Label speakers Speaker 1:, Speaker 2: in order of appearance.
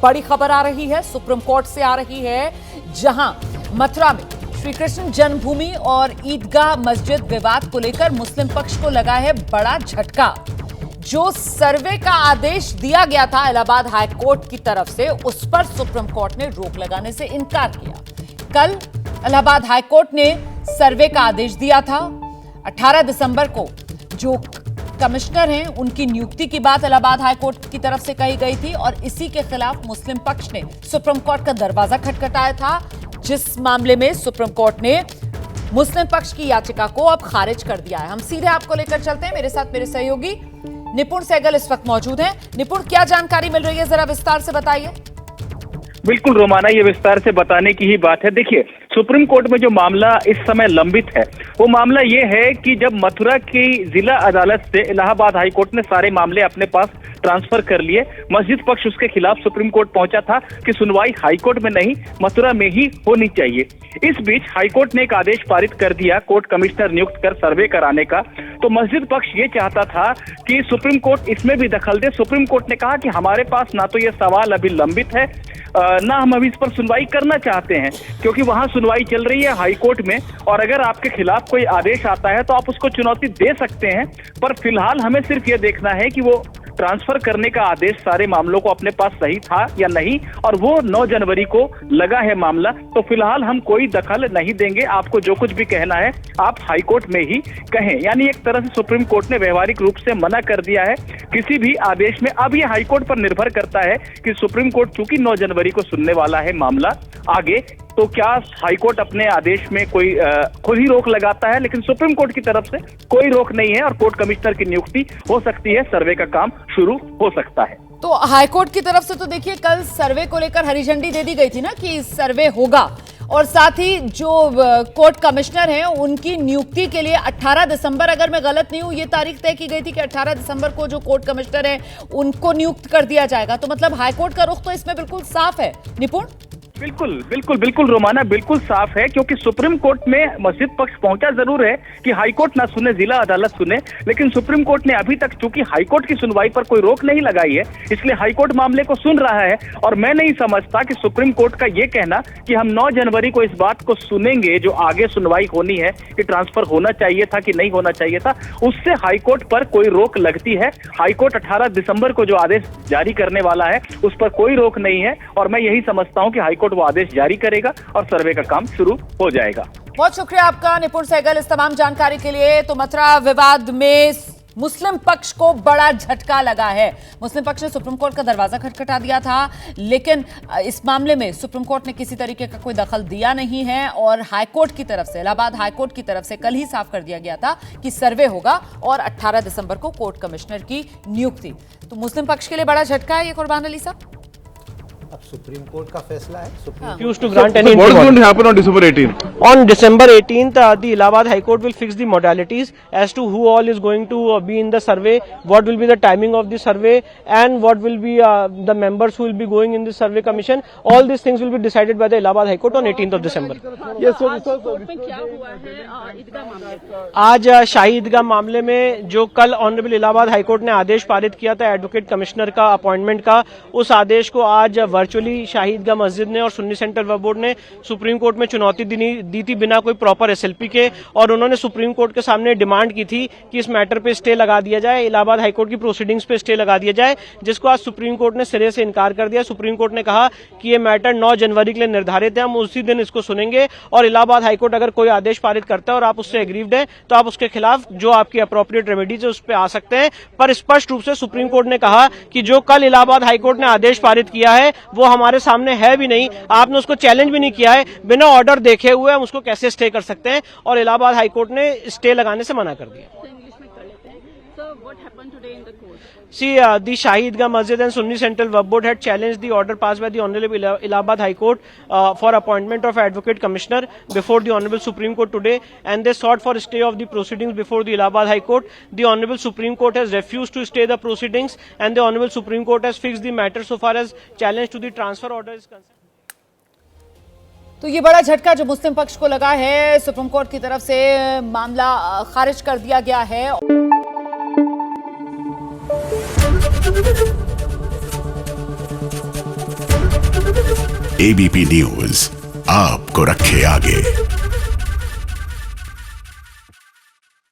Speaker 1: बड़ी खबर आ रही है, सुप्रीम कोर्ट से आ रही है, जहां मथुरा में श्री कृष्ण जन्मभूमि और ईदगाह मस्जिद विवाद को लेकर मुस्लिम पक्ष को लगा है बड़ा झटका। जो सर्वे का आदेश दिया गया था इलाहाबाद हाई कोर्ट की तरफ से, उस पर सुप्रीम कोर्ट ने रोक लगाने से इनकार किया। कल इलाहाबाद हाई कोर्ट ने सर्वे का आदेश दिया था। 18 दिसंबर को जो कमिश्नर हैं उनकी नियुक्ति की बात इलाहाबाद हाई कोर्ट की तरफ से कही गई थी और इसी के खिलाफ मुस्लिम पक्ष ने सुप्रीम कोर्ट का दरवाजा खटखटाया था, जिस मामले में सुप्रीम कोर्ट ने मुस्लिम पक्ष की याचिका को अब खारिज कर दिया है। हम सीधे आपको लेकर चलते हैं, मेरे साथ मेरे सहयोगी निपुण सहगल इस वक्त मौजूद हैं। निपुण, क्या जानकारी मिल रही है, जरा विस्तार से बताइए।
Speaker 2: बिल्कुल रोमाना, ये विस्तार से बताने की ही बात है। देखिए, सुप्रीम कोर्ट में जो मामला इस समय लंबित है वो मामला ये है कि जब मथुरा की जिला अदालत से इलाहाबाद हाई कोर्ट ने सारे मामले अपने पास ट्रांसफर कर लिए, मस्जिद पक्ष उसके खिलाफ सुप्रीम कोर्ट पहुंचा था कि सुनवाई हाई कोर्ट में नहीं मथुरा में ही होनी चाहिए। इस बीच हाई कोर्ट ने एक आदेश पारित कर दिया कोर्ट कमिश्नर नियुक्त कर सर्वे कराने का। तो मस्जिद पक्ष ये चाहता था कि सुप्रीम कोर्ट इसमें भी दखल दे। सुप्रीम कोर्ट ने कहा कि हमारे पास ना तो ये सवाल अभी लंबित है, ना हम अभी इस पर सुनवाई करना चाहते हैं, क्योंकि वहां सुनवाई चल रही है हाई कोर्ट में, और अगर आपके खिलाफ कोई आदेश आता है तो आप उसको चुनौती दे सकते हैं, पर फिलहाल हमें सिर्फ ये देखना है कि वो ट्रांसफर करने का आदेश सारे मामलों को अपने पास सही था या नहीं, और वो 9 जनवरी को लगा है मामला। तो फिलहाल हम कोई दखल नहीं देंगे, आपको जो कुछ भी कहना है आप हाई कोर्ट में ही कहें। यानी एक तरह से सुप्रीम कोर्ट ने व्यवहारिक रूप से मना कर दिया है किसी भी आदेश में। अब ये हाई कोर्ट पर निर्भर करता है कि सुप्रीम कोर्ट चूंकि 9 जनवरी को सुनने वाला है मामला आगे, तो क्या हाई कोर्ट अपने आदेश में कोई खुद ही रोक लगाता है, लेकिन सुप्रीम कोर्ट की तरफ से कोई रोक नहीं है और कोर्ट कमिश्नर की नियुक्ति हो सकती है, सर्वे का काम शुरू हो सकता है।
Speaker 1: तो हाई कोर्ट की तरफ से तो देखिए कल सर्वे को लेकर हरी झंडी दे दी गई थी ना कि सर्वे होगा, और साथ ही जो कोर्ट कमिश्नर हैं उनकी नियुक्ति के लिए 18 दिसंबर, अगर मैं गलत नहीं हूं, ये तारीख तय की गई थी कि 18 दिसंबर को जो कोर्ट कमिश्नर हैं उनको नियुक्त कर दिया जाएगा। तो मतलब हाई कोर्ट का रुख तो इसमें बिल्कुल साफ है। निपुण,
Speaker 2: बिल्कुल बिल्कुल बिल्कुल रोमाना, बिल्कुल साफ है, क्योंकि सुप्रीम कोर्ट में मस्जिद पक्ष पहुंचा जरूर है कि हाई कोर्ट ना सुने, जिला अदालत सुने, लेकिन सुप्रीम कोर्ट ने अभी तक चूंकि हाई कोर्ट की सुनवाई पर कोई रोक नहीं लगाई है, इसलिए हाई कोर्ट मामले को सुन रहा है। और मैं नहीं समझता कि सुप्रीम कोर्ट का ये कहना कि हम 9 जनवरी को इस बात को सुनेंगे, जो आगे सुनवाई होनी है कि ट्रांसफर होना चाहिए था कि नहीं होना चाहिए था, उससे हाई कोर्ट पर कोई रोक लगती है। हाई कोर्ट 18 दिसंबर को जो आदेश जारी करने वाला है उस पर कोई रोक नहीं है, और मैं यही समझता हूं कि हाई कोर्ट वो आदेश जारी करेगा और सर्वे का काम शुरू हो जाएगा।
Speaker 1: बहुत शुक्रिया आपका निपुण सहगल इस तमाम जानकारी के लिए। तो मथुरा विवाद में मुस्लिम पक्ष को बड़ा झटका लगा है। मुस्लिम पक्ष ने सुप्रीम कोर्ट का दरवाजा खटखटा दिया था, लेकिन इस मामले में सुप्रीम कोर्ट ने किसी तरीके का कोई दखल दिया नहीं है, और हाई कोर्ट की तरफ से, इलाहाबाद हाई कोर्ट की तरफ से कल ही साफ कर दिया गया था कि सर्वे होगा और 18 दिसंबर को कोर्ट कमिश्नर की नियुक्ति। तो मुस्लिम पक्ष के लिए बड़ा झटका है ये, कुर्बान अली साहब।
Speaker 3: अब सुप्रीम कोर्ट का फैसला है।
Speaker 4: Refused to grant any. What is going to happen on December 18th? On December 18th, the Allahabad High Court will fix the modalities as to who all is going to be in the survey, what will be the timing of the survey, and what will be the members who will be going in the survey commission. All these things will be decided by the Allahabad High Court on 18th of December. Yes, आज शाही ईदगाह मामले में जो कल honourable Allahabad high court ने आदेश पारित किया था advocate commissioner का अपॉइंटमेंट का, उस आदेश को आज वर्चुअली शाही ईदगाह मस्जिद ने और सुन्नी सेंट्रल वक्फ बोर्ड ने सुप्रीम कोर्ट में चुनौती दी थी बिना कोई प्रॉपर एसएलपी के, और उन्होंने सुप्रीम कोर्ट के सामने डिमांड की थी कि इस मैटर पे स्टे लगा दिया जाए, इलाहाबाद हाई कोर्ट की प्रोसीडिंग्स पे स्टे लगा दिया जाए, जिसको आज सुप्रीम कोर्ट ने सिरे से इनकार कर दिया। सुप्रीम कोर्ट ने कहा कि ये मैटर 9 जनवरी के लिए निर्धारित है, हम उसी दिन इसको सुनेंगे, और इलाहाबाद हाई कोर्ट अगर कोई आदेश पारित करता है और आप उससे एग्रीव्ड है तो आप उसके खिलाफ जो आपकी अप्रोप्रिएट रेमेडीज है उस पर आ सकते हैं। पर स्पष्ट रूप से सुप्रीम कोर्ट ने कहा कि जो कल इलाहाबाद हाई कोर्ट ने आदेश पारित किया है वो हमारे सामने है भी नहीं, आपने उसको चैलेंज भी नहीं किया है, बिना ऑर्डर देखे हुए हम उसको कैसे स्टे कर सकते हैं, और इलाहाबाद हाई कोर्ट ने स्टे लगाने से मना कर दिया। See, the Shahi Idgah Masjid and Sunni Central Waqf Board had challenged the order passed by the Honorable Allahabad High Court for appointment of Advocate Commissioner before the Honorable Supreme Court today, and they sought for stay of the proceedings before the Allahabad High Court. The Honorable Supreme Court has refused to stay the proceedings, and the Honorable Supreme Court has fixed the matter so far as challenge to the transfer order is concerned.
Speaker 1: तो ये बड़ा झटका जो मुस्लिम पक्ष को लगा है, supreme court की तरफ से मामला खारिज कर दिया गया है।
Speaker 5: एबीपी न्यूज आपको रखे आगे।